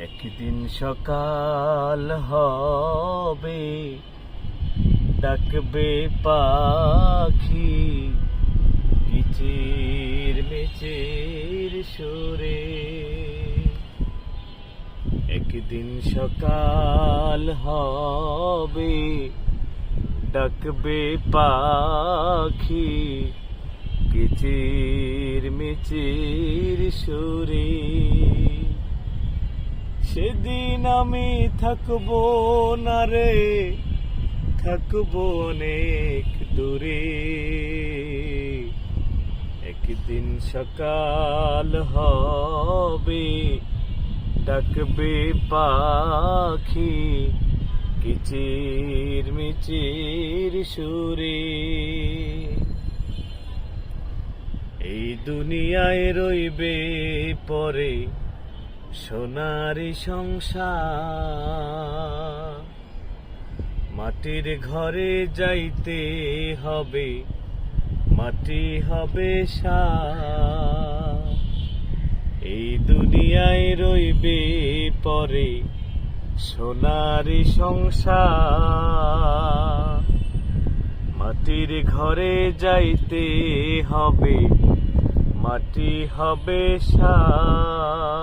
একদিন সকাল হবে, ডাকবে পাখি কিচির মিচির সুরে। একদিন সকাল হবে, ডাকবে পাখি কিচির মিচির সুরে। সেদিন আমি থাকবো না রে, থাকবো অনেক দূরে। একদিন সকাল হবে, ডাকবে পাখি কিচির মিচির সুরে। এই দুনিয়ায় রইবে পরে সোনারি সংসার, মাটির ঘরে যাইতে হবে, মাটি হবে সার। এই দুনিয়ায় রইবে পরে সোনারি সংসার, মাটির ঘরে যাইতে হবে, মাটি হবে সার।